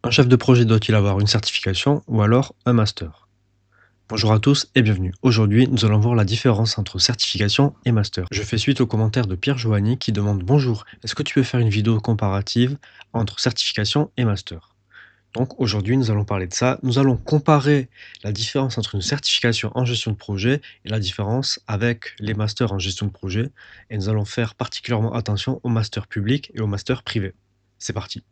Un chef de projet doit-il avoir une certification ou alors un master? Bonjour à tous et bienvenue. Aujourd'hui, nous allons voir la différence entre certification et master. Je fais suite au commentaire de Pierre Joanny qui demande: Bonjour, est-ce que tu peux faire une vidéo comparative entre certification et master? Donc aujourd'hui, nous allons parler de ça. Nous allons comparer la différence entre une certification en gestion de projet et la différence avec les masters en gestion de projet. Et nous allons faire particulièrement attention au master public et au master privé. C'est parti.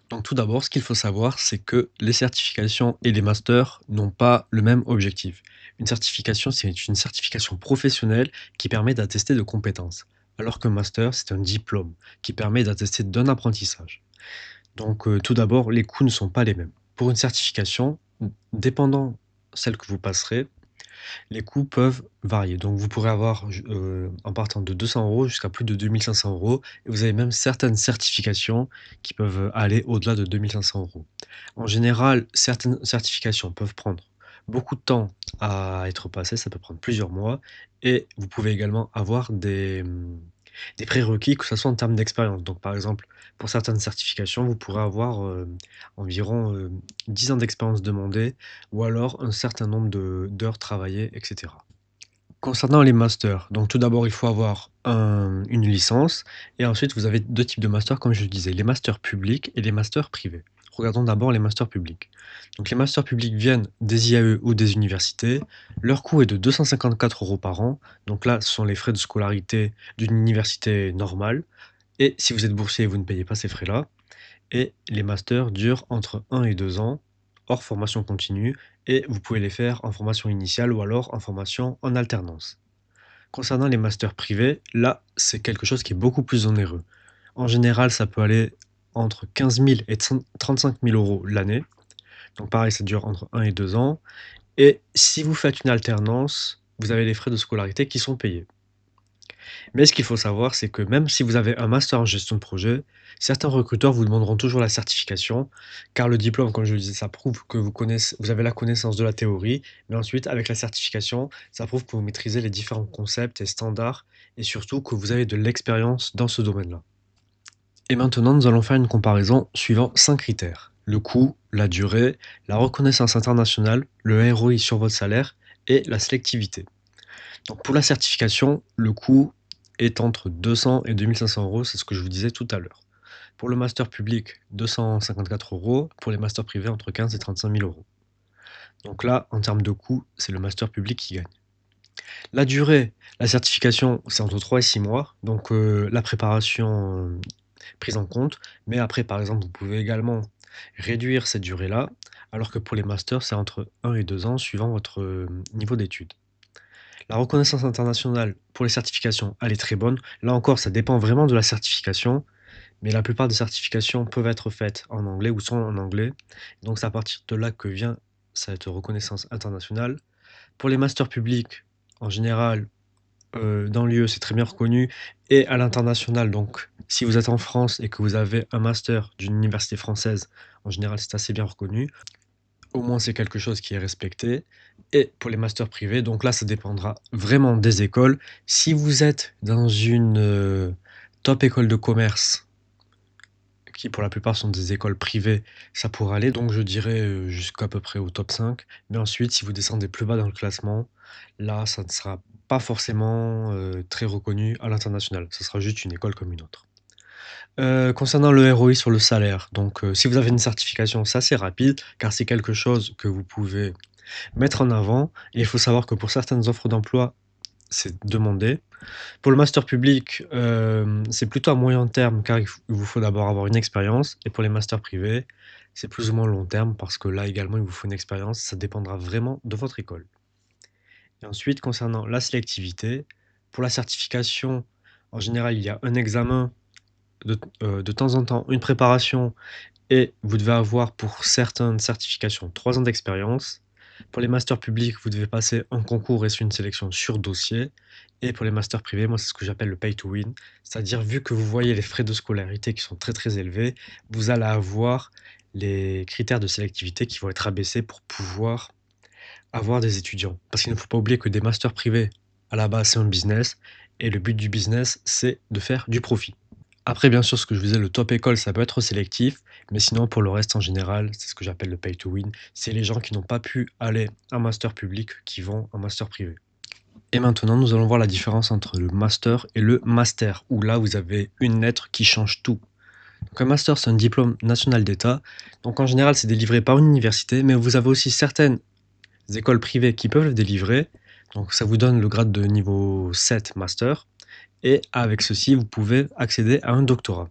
Donc tout d'abord, ce qu'il faut savoir, c'est que les certifications et les masters n'ont pas le même objectif. Une certification, c'est une certification professionnelle qui permet d'attester de compétences, alors qu'un master, c'est un diplôme qui permet d'attester d'un apprentissage. Donc tout d'abord, les coûts ne sont pas les mêmes. Pour une certification, dépendant celle que vous passerez, les coûts peuvent varier. Donc vous pourrez avoir, en partant de 200 € jusqu'à plus de 2 500 € et vous avez même certaines certifications qui peuvent aller au-delà de 2 500 €. En général, certaines certifications peuvent prendre beaucoup de temps à être passées, ça peut prendre plusieurs mois et vous pouvez également avoir des prérequis, que ce soit en termes d'expérience. Donc par exemple, pour certaines certifications, vous pourrez avoir, environ, 10 ans d'expérience demandée ou alors un certain nombre d'heures travaillées, et cetera. Concernant les masters, donc tout d'abord, il faut avoir une licence et ensuite vous avez 2 types de masters comme je le disais, les masters publics et les masters privés. Regardons d'abord les masters publics. Donc les masters publics viennent des IAE ou des universités. Leur coût est de 254 € par an. Donc là, ce sont les frais de scolarité d'une université normale et si vous êtes boursier, vous ne payez pas ces frais-là. Et les masters durent entre 1 et 2 ans, hors formation continue, et vous pouvez les faire en formation initiale ou alors en formation en alternance. Concernant les masters privés, là, c'est quelque chose qui est beaucoup plus onéreux. En général, ça peut aller entre 15 000 et 35 000 € l'année. Donc pareil, ça dure entre 1 et 2 ans. Et si vous faites une alternance, vous avez les frais de scolarité qui sont payés. Mais ce qu'il faut savoir, c'est que même si vous avez un master en gestion de projet, certains recruteurs vous demanderont toujours la certification, car le diplôme, comme je le disais, ça prouve que vous avez la connaissance de la théorie, mais ensuite, avec la certification, ça prouve que vous maîtrisez les différents concepts et standards, et surtout que vous avez de l'expérience dans ce domaine-là. Et maintenant, nous allons faire une comparaison suivant 5 critères. Le coût, la durée, la reconnaissance internationale, le ROI sur votre salaire et la sélectivité. Donc pour la certification, le coût est entre 200 et 2 500 €, c'est ce que je vous disais tout à l'heure. Pour le master public, 254 €, pour les masters privés, entre 15 et 35 000 €. Donc là, en termes de coût, c'est le master public qui gagne. La durée, la certification, c'est entre 3 et 6 mois, donc la préparation prise en compte, mais après, par exemple, vous pouvez également réduire cette durée-là, alors que pour les masters, c'est entre 1 et 2 ans, suivant votre niveau d'études. La reconnaissance internationale pour les certifications, elle est très bonne. Là encore, ça dépend vraiment de la certification, mais la plupart des certifications peuvent être faites en anglais ou sont en anglais. Donc c'est à partir de là que vient cette reconnaissance internationale. Pour les masters publics, en général, dans l'UE, c'est très bien reconnu et à l'international, donc si vous êtes en France et que vous avez un master d'une université française, en général, c'est assez bien reconnu. Au moins, c'est quelque chose qui est respecté. Et pour les masters privés, donc là, ça dépendra vraiment des écoles. Si vous êtes dans une top école de commerce, qui pour la plupart sont des écoles privées, ça pourra aller. Donc je dirais jusqu'à peu près au top 5. Mais ensuite, si vous descendez plus bas dans le classement, là, ça ne sera pas forcément très reconnu à l'international. Ça sera juste une école comme une autre. Concernant le ROI sur le salaire, donc si vous avez une certification, ça c'est rapide, car c'est quelque chose que vous pouvez mettre en avant et il faut savoir que pour certaines offres d'emploi, c'est demandé. Pour le master public, c'est plutôt à moyen terme car il vous faut d'abord avoir une expérience et pour les masters privés, c'est plus ou moins long terme parce que là également, il vous faut une expérience, ça dépendra vraiment de votre école. Et ensuite concernant la sélectivité, pour la certification, en général, il y a un examen de temps en temps, une préparation et vous devez avoir pour certaines certifications 3 ans d'expérience. Pour les masters publics, vous devez passer un concours et c'est une sélection sur dossier. Et pour les masters privés, moi c'est ce que j'appelle le pay to win, c'est-à-dire vu que vous voyez les frais de scolarité qui sont très très élevés, vous allez avoir les critères de sélectivité qui vont être abaissés pour pouvoir avoir des étudiants. Parce qu'il ne faut pas oublier que des masters privés, à la base c'est un business et le but du business c'est de faire du profit. Après, bien sûr, ce que je vous disais, le top école, ça peut être sélectif, mais sinon, pour le reste, en général, c'est ce que j'appelle le pay to win. C'est les gens qui n'ont pas pu aller en master public qui vont en master privé. Et maintenant, nous allons voir la différence entre le master et le master, où là, vous avez une lettre qui change tout. Donc, un master, c'est un diplôme national d'État. Donc, en général, c'est délivré par une université, mais vous avez aussi certaines écoles privées qui peuvent le délivrer. Donc, ça vous donne le grade de niveau 7 master. Et avec ceci, vous pouvez accéder à un doctorat.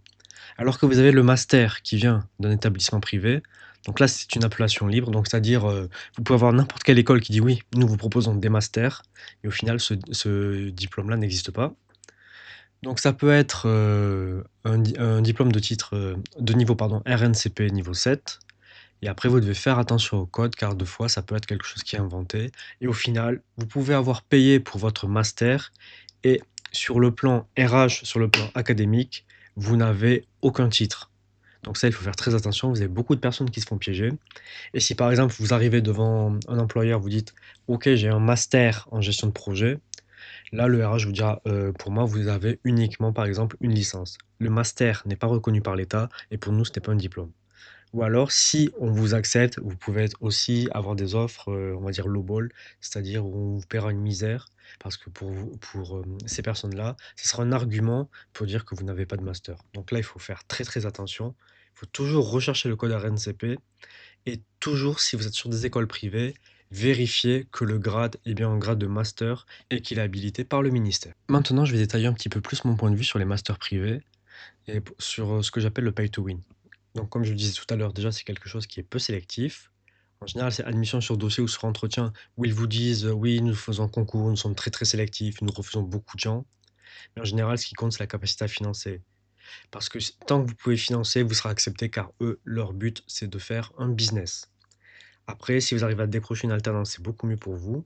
Alors que vous avez le master qui vient d'un établissement privé, donc là c'est une appellation libre, donc c'est-à-dire vous pouvez avoir n'importe quelle école qui dit oui, nous vous proposons des masters, et au final ce diplôme-là n'existe pas. Donc ça peut être un diplôme de titre de niveau pardon, RNCP niveau 7, et après vous devez faire attention au code car deux fois ça peut être quelque chose qui est inventé, et au final vous pouvez avoir payé pour votre master, et sur le plan RH, sur le plan académique, vous n'avez aucun titre. Donc ça, il faut faire très attention. Vous avez beaucoup de personnes qui se font piéger. Et si par exemple, vous arrivez devant un employeur, vous dites, OK, j'ai un master en gestion de projet, là, le RH vous dira, pour moi, vous avez uniquement, par exemple, une licence. Le master n'est pas reconnu par l'État et pour nous, ce n'est pas un diplôme. Ou alors, si on vous accepte, vous pouvez aussi avoir des offres, on va dire lowball, c'est-à-dire où on vous paiera une misère, parce que pour ces personnes-là, ce sera un argument pour dire que vous n'avez pas de master. Donc là, il faut faire très très attention. Il faut toujours rechercher le code RNCP et toujours, si vous êtes sur des écoles privées, vérifier que le grade est bien un grade de master et qu'il est habilité par le ministère. Maintenant, je vais détailler un petit peu plus mon point de vue sur les masters privés et sur ce que j'appelle le pay to win. Donc, comme je le disais tout à l'heure, déjà, c'est quelque chose qui est peu sélectif. En général, c'est admission sur dossier ou sur entretien où ils vous disent oui, nous faisons concours, nous sommes très très sélectifs, nous refusons beaucoup de gens. Mais en général, ce qui compte, c'est la capacité à financer. Parce que tant que vous pouvez financer, vous serez accepté car eux, leur but, c'est de faire un business. Après, si vous arrivez à décrocher une alternance, c'est beaucoup mieux pour vous.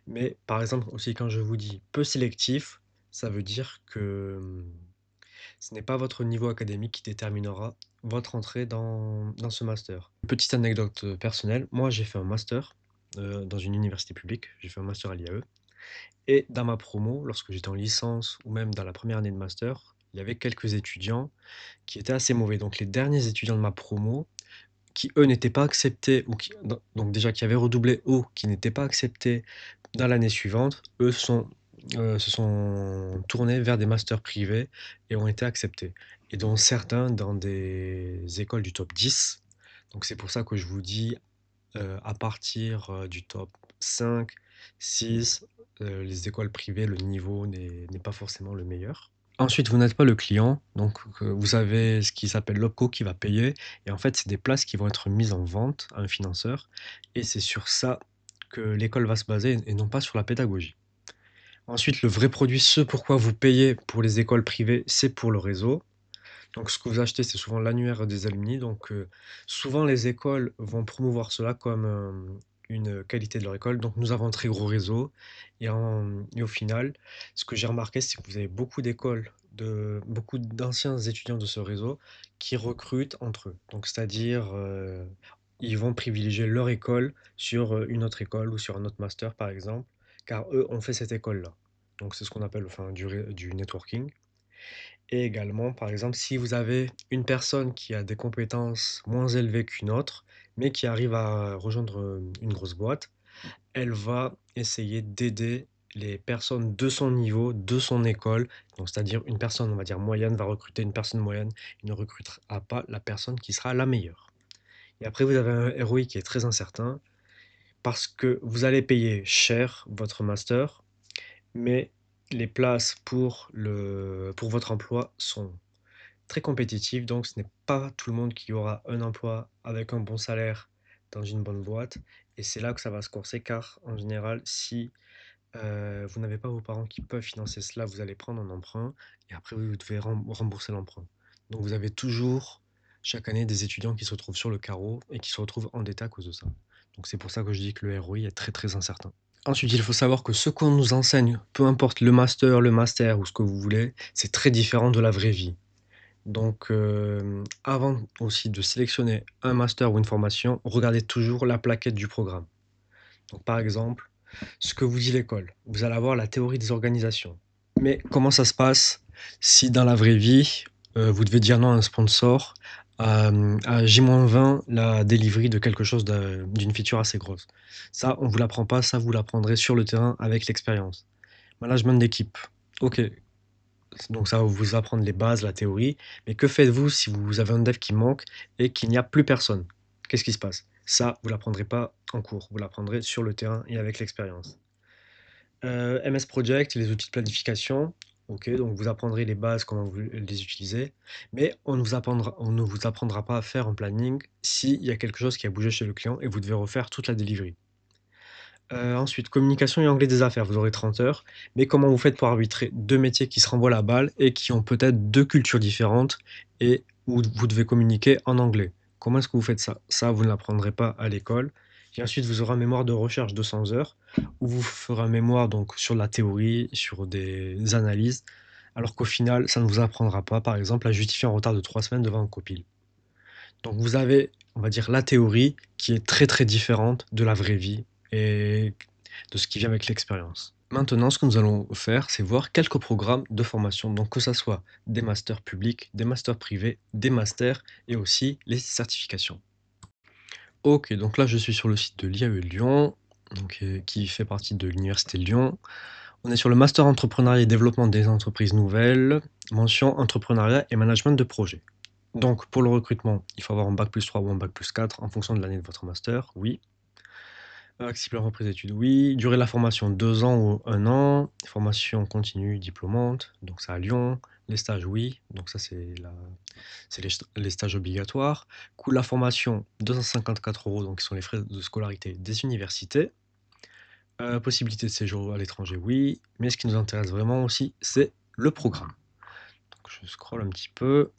Mais par exemple, aussi, quand je vous dis peu sélectif, ça veut dire que ce n'est pas votre niveau académique qui déterminera votre entrée dans ce master. Petite anecdote personnelle, moi j'ai fait un master dans une université publique, j'ai fait un master à l'IAE, et dans ma promo, lorsque j'étais en licence ou même dans la première année de master, il y avait quelques étudiants qui étaient assez mauvais. Donc les derniers étudiants de ma promo, qui eux n'étaient pas acceptés, ou qui, donc déjà qui avaient redoublé ou qui n'étaient pas acceptés dans l'année suivante, eux se sont tournés vers des masters privés et ont été acceptés. Et dont certains dans des écoles du top 10. Donc c'est pour ça que je vous dis, à partir du top 5, 6, les écoles privées, le niveau n'est pas forcément le meilleur. Ensuite, vous n'êtes pas le client, donc vous avez ce qui s'appelle l'OPCO qui va payer. Et en fait, c'est des places qui vont être mises en vente à un financeur. Et c'est sur ça que l'école va se baser et non pas sur la pédagogie. Ensuite, le vrai produit, ce pourquoi vous payez pour les écoles privées, c'est pour le réseau. Donc ce que vous achetez, c'est souvent l'annuaire des alumni. Donc souvent, les écoles vont promouvoir cela comme une qualité de leur école. Donc nous avons un très gros réseau. Et au final, ce que j'ai remarqué, c'est que vous avez beaucoup d'écoles, beaucoup d'anciens étudiants de ce réseau qui recrutent entre eux. Donc c'est-à-dire, ils vont privilégier leur école sur une autre école ou sur un autre master, par exemple, car eux ont fait cette école-là. Donc c'est ce qu'on appelle enfin, du networking. Et également, par exemple, si vous avez une personne qui a des compétences moins élevées qu'une autre, mais qui arrive à rejoindre une grosse boîte, elle va essayer d'aider les personnes de son niveau, de son école. Donc, c'est-à-dire une personne, on va dire moyenne, va recruter une personne moyenne. Il ne recrutera pas la personne qui sera la meilleure. Et après, vous avez un ROI qui est très incertain parce que vous allez payer cher votre master, mais les places pour votre emploi sont très compétitif, donc ce n'est pas tout le monde qui aura un emploi avec un bon salaire dans une bonne boîte. Et c'est là que ça va se corser, car en général, si vous n'avez pas vos parents qui peuvent financer cela, vous allez prendre un emprunt et après vous devez rembourser l'emprunt. Donc vous avez toujours chaque année des étudiants qui se retrouvent sur le carreau et qui se retrouvent endettés à cause de ça. Donc c'est pour ça que je dis que le ROI est très très incertain. Ensuite, il faut savoir que ce qu'on nous enseigne, peu importe le master ou ce que vous voulez, c'est très différent de la vraie vie. Donc, avant aussi de sélectionner un master ou une formation, regardez toujours la plaquette du programme. Donc, par exemple, ce que vous dit l'école, vous allez avoir la théorie des organisations. Mais comment ça se passe si dans la vraie vie, vous devez dire non à un sponsor, à J-20 la delivery de quelque chose d'une feature assez grosse. Ça, on vous l'apprend pas, ça vous l'apprendrez sur le terrain avec l'expérience. Management d'équipe. OK, donc ça va vous apprendre les bases, la théorie, mais que faites-vous si vous avez un dev qui manque et qu'il n'y a plus personne? Qu'est-ce qui se passe? Ça, vous l'apprendrez pas en cours, vous l'apprendrez sur le terrain et avec l'expérience. MS Project, les outils de planification. Ok, donc vous apprendrez les bases, comment vous les utilisez, mais on ne vous apprendra pas à faire un planning s'il y a quelque chose qui a bougé chez le client et vous devez refaire toute la delivery. Ensuite, communication et anglais des affaires, vous aurez 30 heures, mais comment vous faites pour arbitrer deux métiers qui se renvoient la balle et qui ont peut-être deux cultures différentes et où vous devez communiquer en anglais? Comment est-ce que vous faites ça? Ça, vous ne l'apprendrez pas à l'école. Et ensuite, vous aurez un mémoire de recherche de 100 heures, où vous ferez un mémoire donc sur la théorie, sur des analyses, alors qu'au final, ça ne vous apprendra pas, par exemple, à justifier un retard de 3 semaines devant un copil. Donc vous avez, on va dire, la théorie qui est très très différente de la vraie vie et de ce qui vient avec l'expérience. Maintenant, ce que nous allons faire, c'est voir quelques programmes de formation, donc que ce soit des masters publics, des masters privés, des masters et aussi les certifications. Ok, donc là je suis sur le site de l'IAE Lyon, donc, qui fait partie de l'Université de Lyon. On est sur le master entrepreneuriat et développement des entreprises nouvelles, mention entrepreneuriat et management de projet. Donc, pour le recrutement, il faut avoir un bac plus 3 ou un bac plus 4 en fonction de l'année de votre master, oui. Accessible à reprise d'études, oui. Durée de la formation, 2 ans ou 1 an. Formation continue diplômante, donc c'est à Lyon. Les stages, oui. Donc ça, c'est les stages obligatoires. Coût de la formation, 254 €, donc qui sont les frais de scolarité des universités. Possibilité de séjour à l'étranger, oui. Mais ce qui nous intéresse vraiment aussi, c'est le programme. Donc je scrolle un petit peu.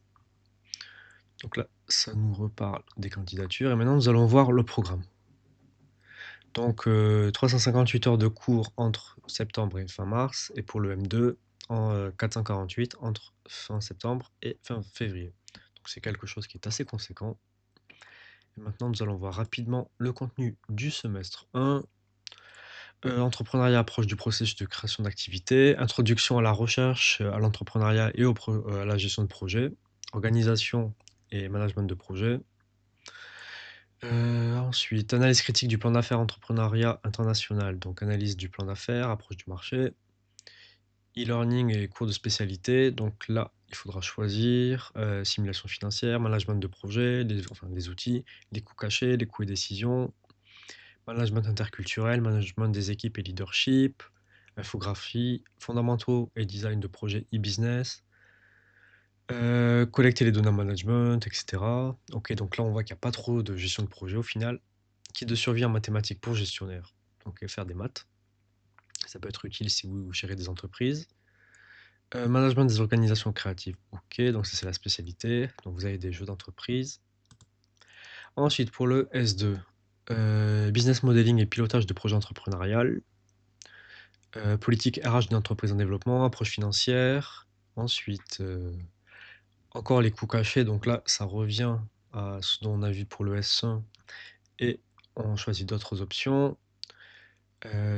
Donc là, ça nous reparle des candidatures. Et maintenant, nous allons voir le programme. Donc, 358 heures de cours entre septembre et fin mars. Et pour le M2, 448 entre fin septembre et fin février. Donc, c'est quelque chose qui est assez conséquent. Et maintenant, nous allons voir rapidement le contenu du semestre 1. Entrepreneuriat, approche du processus de création d'activité. Introduction à la recherche, à l'entrepreneuriat et à la gestion de projet. Organisation et management de projet. Ensuite, analyse critique du plan d'affaires entrepreneuriat international, donc analyse du plan d'affaires, approche du marché, e-learning et cours de spécialité. Donc là, il faudra choisir simulation financière, management de projet, les outils, les coûts cachés, les coûts et décisions, management interculturel, management des équipes et leadership, infographie, fondamentaux et design de projet e-business, collecter les données en management, etc. Ok, donc là, on voit qu'il n'y a pas trop de gestion de projet au final. Kit de survie en mathématiques pour gestionnaire, donc faire des maths. Ça peut être utile si vous gérez des entreprises. Management des organisations créatives, ok, donc ça c'est la spécialité. Donc vous avez des jeux d'entreprise. Ensuite, pour le S2, business modeling et pilotage de projets entrepreneurial. Politique RH d'une entreprise en développement, approche financière. Ensuite, encore les coûts cachés, donc là ça revient à ce dont on a vu pour le S1 et on choisit d'autres options.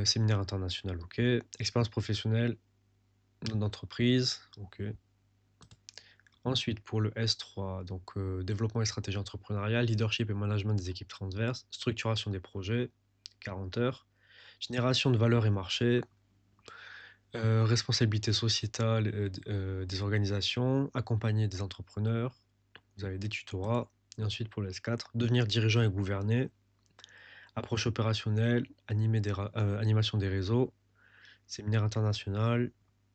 Séminaire international, ok. Expérience professionnelle d'entreprise, ok. Ensuite, pour le S3, donc développement et stratégie entrepreneuriale, leadership et management des équipes transverses, structuration des projets, 40 heures. Génération de valeur et marché, responsabilité sociétale des organisations, accompagner des entrepreneurs, vous avez des tutorats. Et ensuite, pour le S4, devenir dirigeant et gouverner, approche opérationnelle, animation des réseaux, séminaire international,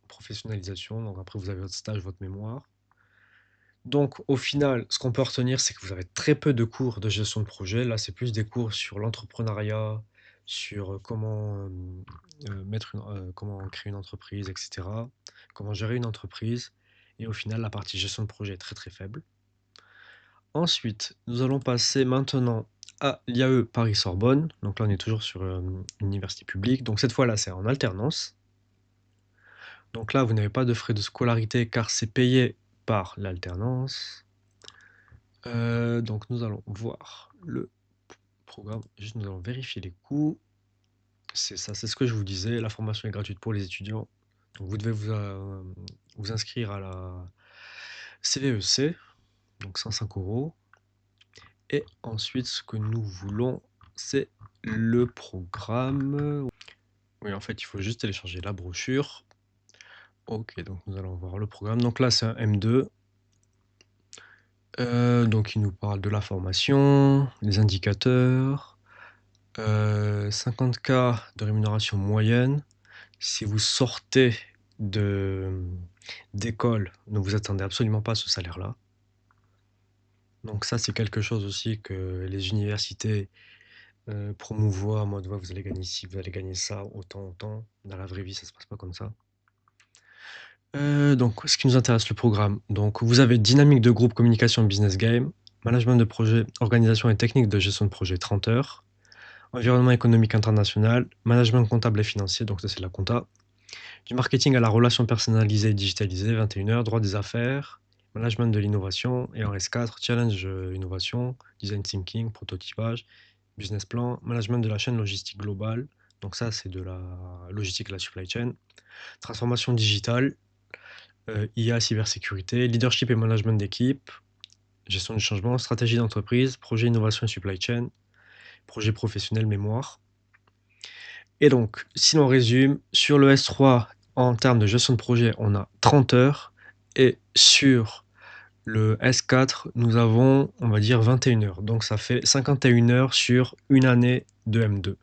professionnalisation. Donc après, vous avez votre stage, votre mémoire. Donc au final, ce qu'on peut retenir, c'est que vous avez très peu de cours de gestion de projet. Là, c'est plus des cours sur l'entrepreneuriat, sur comment créer une entreprise, etc. Comment gérer une entreprise. Et au final, la partie gestion de projet est très très faible. Ensuite, nous allons passer maintenant à l'IAE Paris-Sorbonne. Donc là, on est toujours sur une université publique. Donc cette fois-là, c'est en alternance. Donc là, vous n'avez pas de frais de scolarité car c'est payé par l'alternance. Donc nous allons voir le programme. Juste, nous allons vérifier les coûts. C'est ça, c'est ce que je vous disais. La formation est gratuite pour les étudiants. Donc vous devez vous inscrire CVEC, donc 105 €. Et ensuite, ce que nous voulons, c'est le programme. Oui, en fait, il faut juste télécharger la brochure. Ok, donc nous allons voir le programme. Donc là, c'est un M2. Donc il nous parle de la formation, les indicateurs, 50K de rémunération moyenne. Si vous sortez d'école, ne vous attendez absolument pas à ce salaire-là. Donc ça, c'est quelque chose aussi que les universités promouvoient en mode ouais, vous allez gagner ci, vous allez gagner ça, autant, autant. Dans la vraie vie, ça se passe pas comme ça. Donc, ce qui nous intéresse, le programme. Donc, vous avez dynamique de groupe, communication, business game, management de projet, organisation et technique de gestion de projet, 30 heures, environnement économique international, management comptable et financier, donc ça c'est la compta, du marketing à la relation personnalisée et digitalisée, 21 heures, droit des affaires, management de l'innovation, et en S4, challenge innovation, design thinking, prototypage, business plan, management de la chaîne logistique globale, donc ça c'est de la logistique et la supply chain, transformation digitale, IA, cybersécurité, leadership et management d'équipe, gestion du changement, stratégie d'entreprise, projet innovation et supply chain, projet professionnel, mémoire. Et donc, si l'on résume, sur le S3, en termes de gestion de projet, on a 30 heures. Et sur le S4, nous avons, on va dire, 21 heures. Donc, ça fait 51 heures sur une année de M2,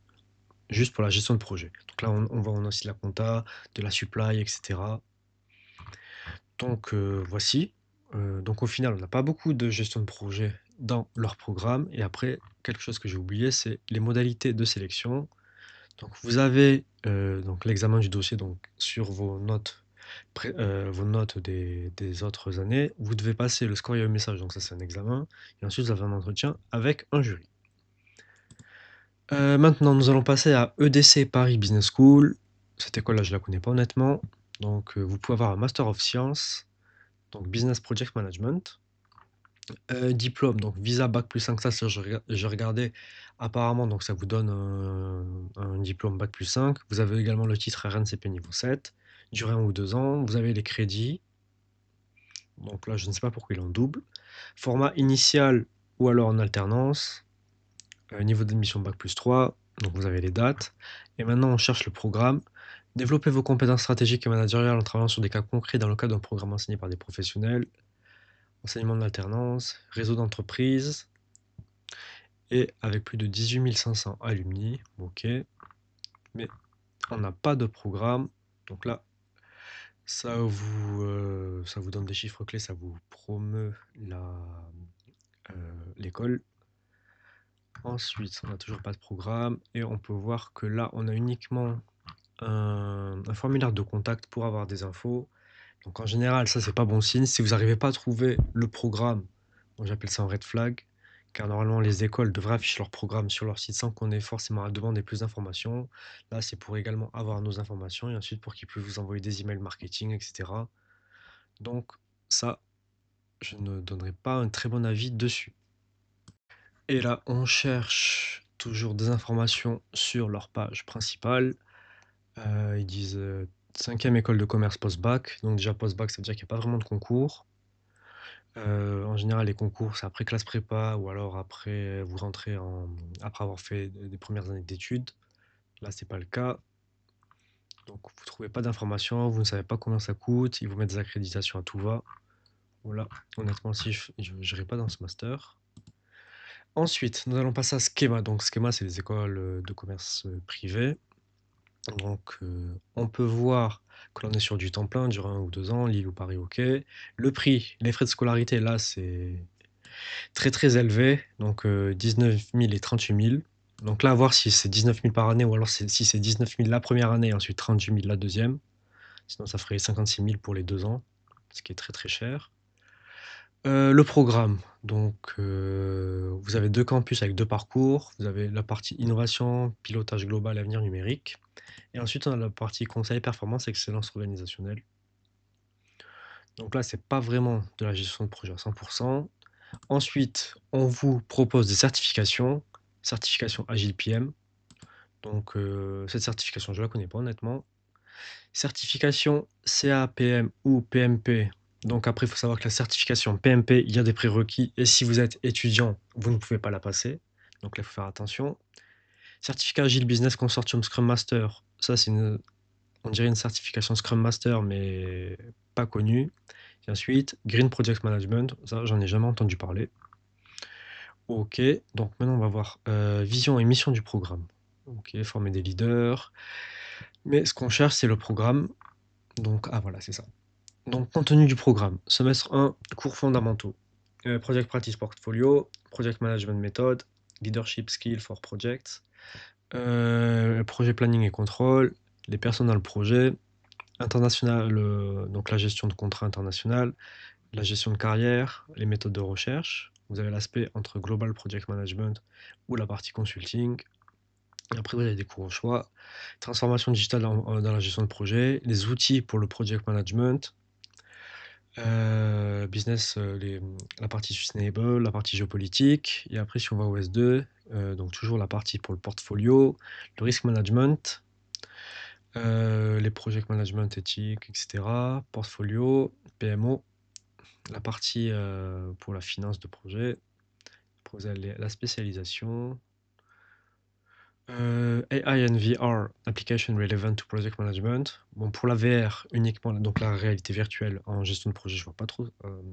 juste pour la gestion de projet. Donc là, on voit on a aussi de la compta, de la supply, etc. Donc voici. Donc au final, on n'a pas beaucoup de gestion de projet dans leur programme. Et après, quelque chose que j'ai oublié, c'est les modalités de sélection. Donc vous avez donc l'examen du dossier donc, sur vos notes des autres années. Vous devez passer le score et le message, donc ça c'est un examen. Et ensuite, vous avez un entretien avec un jury. Maintenant, nous allons passer à EDC Paris Business School. Cette école-là, je ne la connais pas honnêtement. Donc vous pouvez avoir un Master of Science, donc Business Project Management. Diplôme, donc visa bac plus 5, ça j'ai regardé. Apparemment, donc ça vous donne un diplôme bac plus 5. Vous avez également le titre RNCP niveau 7, durée 1 ou 2 ans. Vous avez les crédits. Donc là, je ne sais pas pourquoi il est en double. Format initial ou alors en alternance. Niveau d'admission bac plus 3. Donc vous avez les dates. Et maintenant, on cherche le programme. Développez vos compétences stratégiques et managériales en travaillant sur des cas concrets dans le cadre d'un programme enseigné par des professionnels. Enseignement de l'alternance, réseau d'entreprise, et avec plus de 18 500 alumni, ok, mais on n'a pas de programme, donc là, ça vous donne des chiffres clés, ça vous promeut l'école. Ensuite, on n'a toujours pas de programme, et on peut voir que là, on a uniquement un formulaire de contact pour avoir des infos. Donc en général, ça, c'est pas bon signe. Si vous n'arrivez pas à trouver le programme, moi j'appelle ça un red flag, car normalement les écoles devraient afficher leur programme sur leur site sans qu'on ait forcément à demander plus d'informations. Là, c'est pour également avoir nos informations et ensuite pour qu'ils puissent vous envoyer des emails marketing, etc. Donc ça, je ne donnerai pas un très bon avis dessus. Et là, on cherche toujours des informations sur leur page principale. Ils disent 5e école de commerce post-bac. Donc déjà post-bac, ça veut dire qu'il n'y a pas vraiment de concours. En général, les concours, c'est après classe prépa ou alors après vous rentrez après avoir fait des premières années d'études. Là, c'est pas le cas. Donc vous trouvez pas d'informations, vous ne savez pas combien ça coûte, ils vous mettent des accréditations à tout va. Voilà, honnêtement, si je n'irai pas dans ce master. Ensuite, nous allons passer à Schema. Donc Schema, c'est les écoles de commerce privées. Donc on peut voir que l'on est sur du temps plein, durant 1 ou 2 ans, Lille ou Paris, ok. Le prix, les frais de scolarité, là, c'est très très élevé, donc 19 000 et 38 000. Donc là, à voir si c'est 19 000 par année ou alors si c'est 19 000 la première année et ensuite 38 000 la deuxième. Sinon, ça ferait 56 000 pour les 2 ans, ce qui est très très cher. Le programme, donc vous avez 2 campus avec 2 parcours. Vous avez la partie innovation, pilotage global, avenir numérique. Et ensuite, on a la partie conseil, performance, excellence organisationnelle. Donc là, c'est pas vraiment de la gestion de projet à 100%. Ensuite, on vous propose des certifications, certification Agile PM. Donc cette certification, je la connais pas honnêtement. Certification CAPM ou PMP. Donc après, il faut savoir que la certification PMP, il y a des prérequis et si vous êtes étudiant, vous ne pouvez pas la passer. Donc là, il faut faire attention. Certificat Agile Business Consortium Scrum Master, ça c'est on dirait une certification Scrum Master, mais pas connue. Et ensuite, Green Project Management, ça j'en ai jamais entendu parler. Ok, donc maintenant on va voir vision et mission du programme. Ok, former des leaders. Mais ce qu'on cherche, c'est le programme. Donc, ah voilà, c'est ça. Donc, contenu du programme. Semestre 1, cours fondamentaux. Project Practice Portfolio, Project Management Method, Leadership Skill for Projects, projet planning et contrôle, les personnes dans le projet, international, donc la gestion de contrats internationaux, la gestion de carrière, les méthodes de recherche. Vous avez l'aspect entre Global Project Management ou la partie consulting. Et après, vous avez des cours au choix. Transformation digitale dans la gestion de projet, les outils pour le project management, business, la partie sustainable, la partie géopolitique. Et après, si on va au S2, donc toujours la partie pour le portfolio, le risk management, les project management éthique, etc. Portfolio, PMO, la partie pour la finance de projet. Après, vous avez la spécialisation. AI and VR, application relevant to project management. Bon, pour la VR, uniquement donc la réalité virtuelle en gestion de projet, je vois pas trop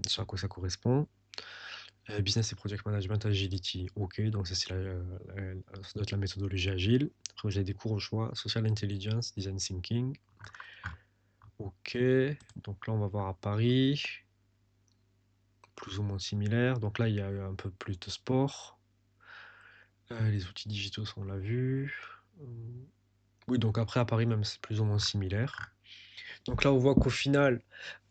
ce à quoi ça correspond. Business et project management agility, ok, donc ça, ça doit être la méthodologie agile. Après, vous avez des cours au choix, social intelligence, design thinking. Ok, donc là, on va voir à Paris, plus ou moins similaire. Donc là, il y a un peu plus de sport. Les outils digitaux, ça, on l'a vu. Oui, donc après, à Paris, même, c'est plus ou moins similaire. Donc là, on voit qu'au final,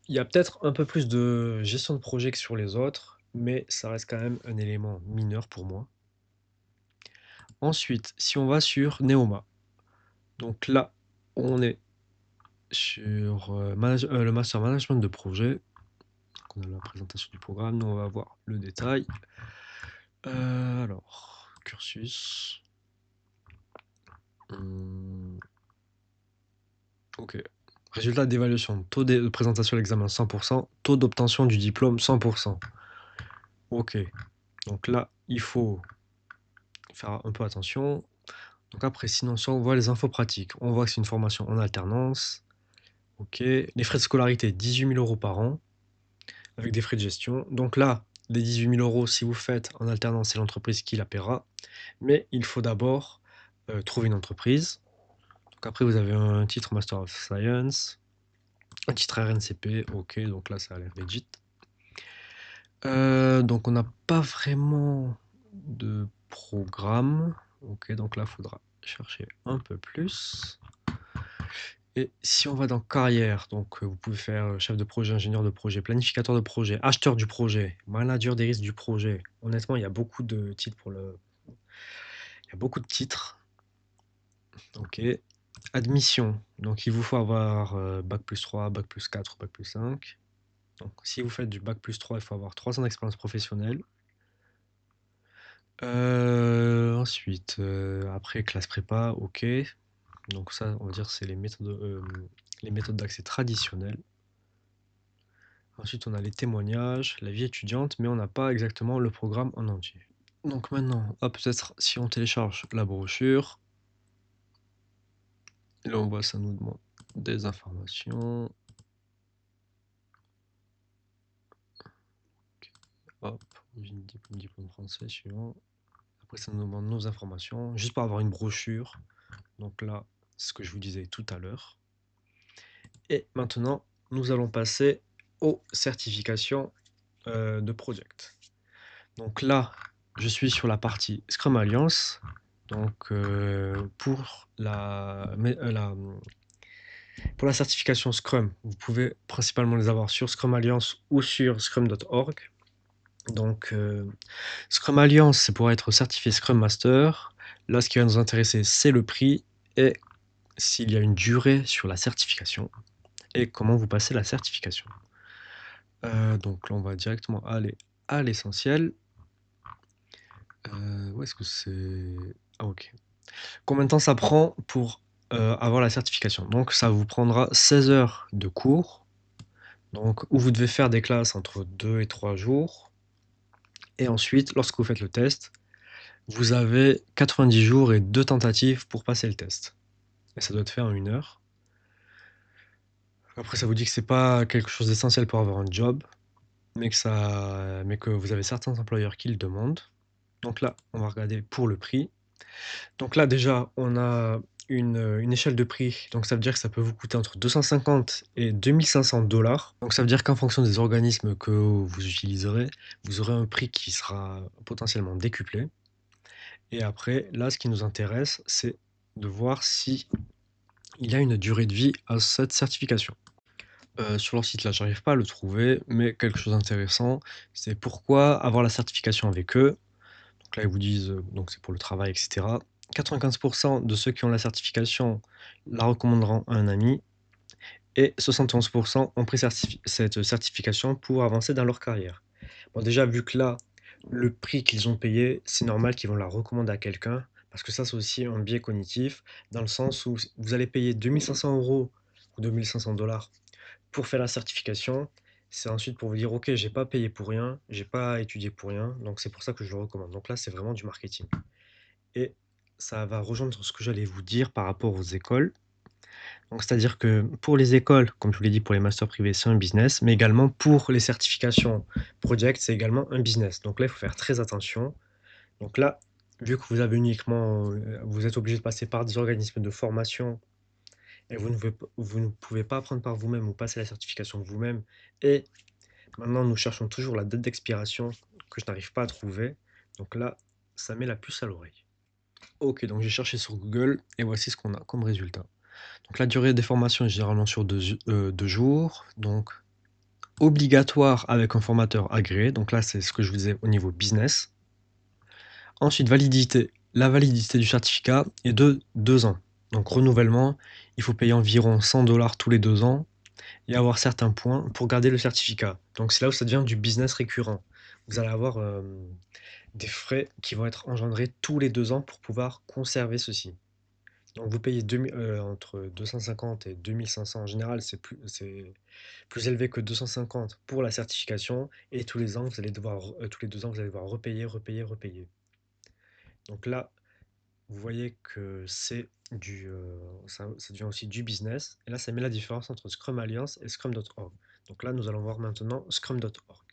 il y a peut-être un peu plus de gestion de projet que sur les autres, mais ça reste quand même un élément mineur pour moi. Ensuite, si on va sur Neoma, donc là, on est sur le master management de projet. Donc on a la présentation du programme, nous on va voir le détail. Alors, cursus. Ok. Résultat d'évaluation, taux de présentation de l'examen 100%, taux d'obtention du diplôme 100%. Ok. Donc là, il faut faire un peu attention. Donc après, sinon, si on voit les infos pratiques, on voit que c'est une formation en alternance. Ok. Les frais de scolarité, 18 000 euros par an, avec des frais de gestion. Donc là, les 18 000 euros, si vous faites en alternance, c'est l'entreprise qui la paiera. Mais il faut d'abord trouver une entreprise. Donc après, vous avez un titre Master of Science, un titre RNCP. Ok, donc là, ça a l'air legit. Donc on n'a pas vraiment de programme. Ok, donc là, il faudra chercher un peu plus. Et si on va dans carrière, donc vous pouvez faire chef de projet, ingénieur de projet, planificateur de projet, acheteur du projet, manager des risques du projet. Honnêtement, il y a beaucoup de titres Il y a beaucoup de titres. Ok. Admission. Donc il vous faut avoir bac plus 3, bac plus 4, bac plus 5. Donc si vous faites du bac plus 3, il faut avoir 3 ans d'expérience professionnelle. Ensuite, après classe prépa, ok. Donc ça, on va dire, c'est les méthodes d'accès traditionnelles. Ensuite, on a les témoignages, la vie étudiante, mais on n'a pas exactement le programme en entier. Donc maintenant, peut-être si on télécharge la brochure, là on voit ça nous demande des informations. Hop, diplôme français suivant. Après, ça nous demande nos informations, juste pour avoir une brochure. Donc là, c'est ce que je vous disais tout à l'heure. Et maintenant, nous allons passer aux certifications de project. Donc là, je suis sur la partie Scrum Alliance. Donc pour la certification Scrum, vous pouvez principalement les avoir sur Scrum Alliance ou sur scrum.org. Donc Scrum Alliance, c'est pour être certifié Scrum Master. Là, ce qui va nous intéresser, c'est le prix et s'il y a une durée sur la certification et comment vous passez la certification. Donc là, on va directement aller à l'essentiel. Où est-ce que c'est? Ah, ok. Combien de temps ça prend pour avoir la certification? Donc ça vous prendra 16 heures de cours. Donc, où vous devez faire des classes entre 2 et 3 jours. Et ensuite, lorsque vous faites le test, vous avez 90 jours et 2 tentatives pour passer le test. Et ça doit être fait en 1 heure. Après, ça vous dit que c'est pas quelque chose d'essentiel pour avoir un job, mais que vous avez certains employeurs qui le demandent. Donc là, on va regarder pour le prix. Donc là, déjà, on a une échelle de prix. Donc ça veut dire que ça peut vous coûter entre 250 et 2500 $. Donc ça veut dire qu'en fonction des organismes que vous utiliserez, vous aurez un prix qui sera potentiellement décuplé. Et après, là, ce qui nous intéresse, c'est de voir si il y a une durée de vie à cette certification. Sur leur site, là, j'arrive pas à le trouver, mais quelque chose d'intéressant, c'est pourquoi avoir la certification avec eux. Donc là, ils vous disent, donc c'est pour le travail, et cetera. 95 de ceux qui ont la certification la recommanderont à un ami et 71 ont pris cette certification pour avancer dans leur carrière. Bon, déjà, vu que là, le prix qu'ils ont payé, c'est normal qu'ils vont la recommander à quelqu'un, parce que ça, c'est aussi un biais cognitif, dans le sens où vous allez payer 2 500 € ou 2 500 $ pour faire la certification. C'est ensuite pour vous dire, ok, j'ai pas payé pour rien, j'ai pas étudié pour rien, donc c'est pour ça que je le recommande. Donc là, c'est vraiment du marketing. Et ça va rejoindre ce que j'allais vous dire par rapport aux écoles. Donc, c'est-à-dire que pour les écoles, comme je vous l'ai dit, pour les masters privés, c'est un business, mais également pour les certifications project, c'est également un business. Donc là, il faut faire très attention. Donc là, vu que vous êtes obligé de passer par des organismes de formation et vous ne pouvez pas apprendre par vous-même ou passer la certification vous-même. Et maintenant, nous cherchons toujours la date d'expiration que je n'arrive pas à trouver. Donc là, ça met la puce à l'oreille. Ok, donc j'ai cherché sur Google et voici ce qu'on a comme résultat. Donc la durée des formations est généralement sur 2 jours, donc obligatoire avec un formateur agréé. Donc là, c'est ce que je vous disais au niveau business. Ensuite, validité. La validité du certificat est de 2 ans. Donc renouvellement, il faut payer environ 100 $ tous les 2 ans et avoir certains points pour garder le certificat. Donc c'est là où ça devient du business récurrent. Vous allez avoir des frais qui vont être engendrés tous les 2 ans pour pouvoir conserver ceci. Donc vous payez entre 250 et 2500. En général, c'est plus élevé que 250 pour la certification. Et tous les 2 ans, vous allez devoir repayer, repayer, repayer. Donc là, vous voyez que ça devient aussi du business. Et là, ça met la différence entre Scrum Alliance et Scrum.org. Donc là, nous allons voir maintenant Scrum.org.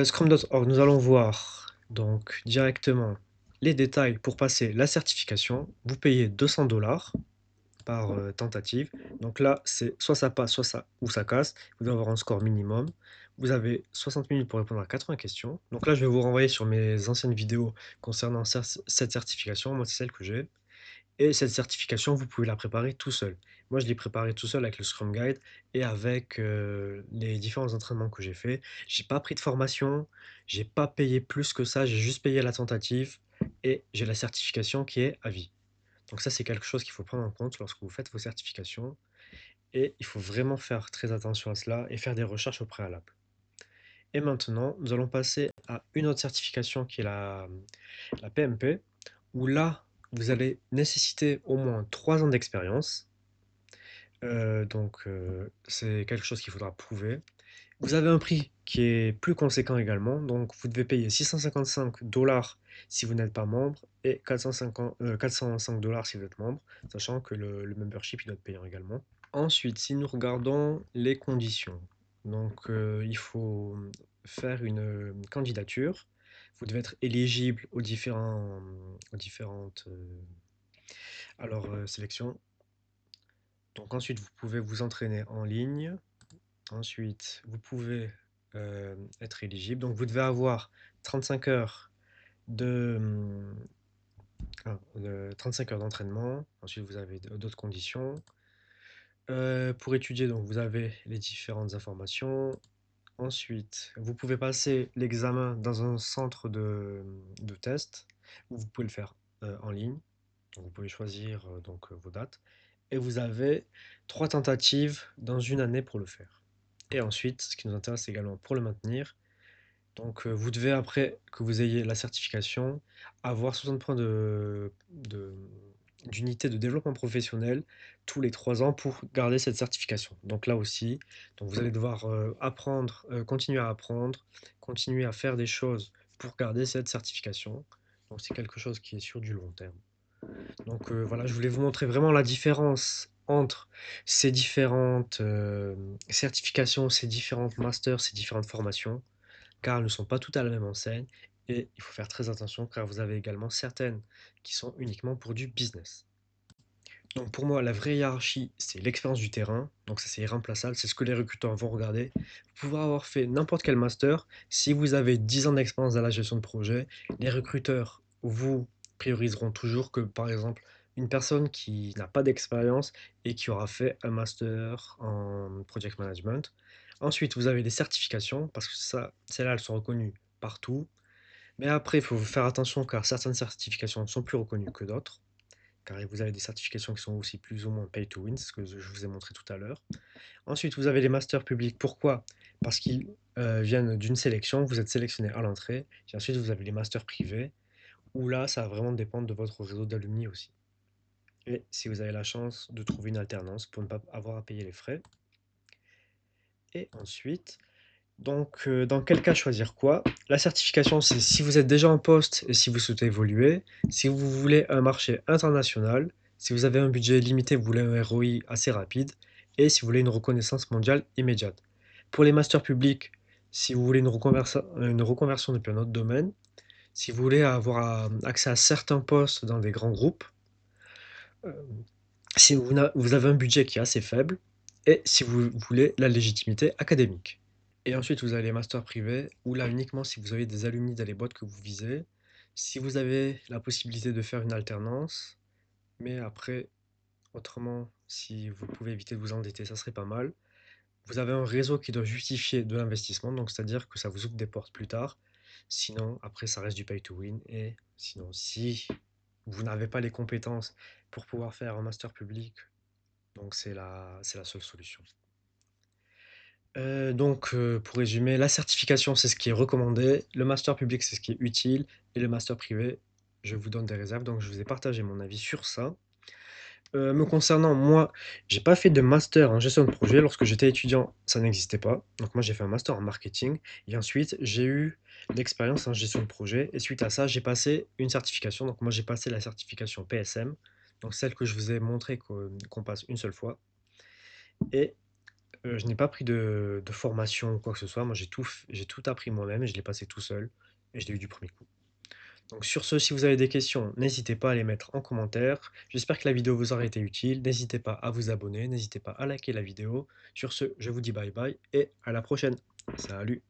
Scrum.org, nous allons voir donc directement les détails pour passer la certification. Vous payez 200 $ par tentative. Donc là, c'est soit ça passe, soit ça ou ça casse. Vous devez avoir un score minimum. Vous avez 60 minutes pour répondre à 80 questions. Donc là, je vais vous renvoyer sur mes anciennes vidéos concernant cette certification. Moi, c'est celle que j'ai. Et cette certification, vous pouvez la préparer tout seul. Moi, je l'ai préparée tout seul avec le Scrum Guide et avec les différents entraînements que j'ai fait. J'ai pas pris de formation, j'ai pas payé plus que ça, j'ai juste payé la tentative et j'ai la certification qui est à vie. Donc ça, c'est quelque chose qu'il faut prendre en compte lorsque vous faites vos certifications et il faut vraiment faire très attention à cela et faire des recherches au préalable. Et maintenant, nous allons passer à une autre certification qui est la PMP, où là, vous allez nécessiter au moins 3 ans d'expérience. C'est quelque chose qu'il faudra prouver. Vous avez un prix qui est plus conséquent également, donc vous devez payer 655 $ si vous n'êtes pas membre et 405 $ si vous êtes membre, sachant que le membership il doit être payant également. Ensuite, si nous regardons les conditions, donc il faut faire une candidature. Vous devez être éligible aux différentes sélections. Donc ensuite, vous pouvez vous entraîner en ligne. Ensuite, vous pouvez être éligible. Donc vous devez avoir 35 heures de, 35 heures d'entraînement. Ensuite, vous avez d'autres conditions. Pour étudier, donc vous avez les différentes informations. Ensuite, vous pouvez passer l'examen dans un centre de test ou vous pouvez le faire en ligne. Donc, vous pouvez choisir vos dates. Et vous avez 3 tentatives dans une année pour le faire. Et ensuite, ce qui nous intéresse également pour le maintenir, donc vous devez, après que vous ayez la certification, avoir 60 points d'unité de développement professionnel tous les 3 ans pour garder cette certification. Donc là aussi, donc vous allez devoir apprendre, continuer à faire des choses pour garder cette certification. Donc c'est quelque chose qui est sur du long terme. Donc voilà, je voulais vous montrer vraiment la différence entre ces différentes certifications, ces différentes masters, ces différentes formations, car elles ne sont pas toutes à la même enseigne et il faut faire très attention car vous avez également certaines qui sont uniquement pour du business. Donc pour moi, la vraie hiérarchie, c'est l'expérience du terrain. Donc ça, c'est irremplaçable. C'est ce que les recruteurs vont regarder. Vous pouvez avoir fait n'importe quel master. Si vous avez 10 ans d'expérience dans la gestion de projet, les recruteurs vous prioriseront toujours que, par exemple, une personne qui n'a pas d'expérience et qui aura fait un master en project management. Ensuite, vous avez des certifications parce que ça, celles-là, elles sont reconnues partout. Mais après, il faut faire attention car certaines certifications sont plus reconnues que d'autres car vous avez des certifications qui sont aussi plus ou moins pay to win, c'est ce que je vous ai montré tout à l'heure. Ensuite, vous avez les masters publics. Pourquoi? Parce qu'ils viennent d'une sélection, vous êtes sélectionné à l'entrée. Et ensuite, vous avez les masters privés, où là, ça va vraiment dépendre de votre réseau d'alumni aussi. Et si vous avez la chance de trouver une alternance pour ne pas avoir à payer les frais. Et ensuite, donc, dans quel cas choisir quoi? La certification, c'est si vous êtes déjà en poste et si vous souhaitez évoluer, si vous voulez un marché international, si vous avez un budget limité, vous voulez un ROI assez rapide, et si vous voulez une reconnaissance mondiale immédiate. Pour les masters publics, si vous voulez une reconversion depuis un autre domaine, si vous voulez avoir accès à certains postes dans des grands groupes, euh, si vous avez un budget qui est assez faible, et si vous voulez la légitimité académique. Et ensuite, vous avez les masters privés, où là uniquement si vous avez des alumni dans les boîtes que vous visez, si vous avez la possibilité de faire une alternance, mais après, autrement, si vous pouvez éviter de vous endetter, ça serait pas mal. Vous avez un réseau qui doit justifier de l'investissement, donc c'est-à-dire que ça vous ouvre des portes plus tard. Sinon, après, ça reste du pay to win. Et sinon, si vous n'avez pas les compétences pour pouvoir faire un master public, donc c'est la seule solution. Pour résumer, la certification, c'est ce qui est recommandé, le master public, c'est ce qui est utile, et le master privé, je vous donne des réserves, donc je vous ai partagé mon avis sur ça. Me concernant, moi, j'ai pas fait de master en gestion de projet. Lorsque j'étais étudiant, ça n'existait pas. Donc moi, j'ai fait un master en marketing, et ensuite, j'ai eu l'expérience en gestion de projet, et suite à ça, j'ai passé une certification. Donc moi, j'ai passé la certification PSM, donc celle que je vous ai montré qu'on passe une seule fois, et je n'ai pas pris de formation ou quoi que ce soit. Moi, j'ai tout appris moi-même et je l'ai passé tout seul et je l'ai eu du premier coup. Donc sur ce, si vous avez des questions, n'hésitez pas à les mettre en commentaire. J'espère que la vidéo vous aura été utile. N'hésitez pas à vous abonner, n'hésitez pas à liker la vidéo. Sur ce, je vous dis bye bye et à la prochaine. Salut!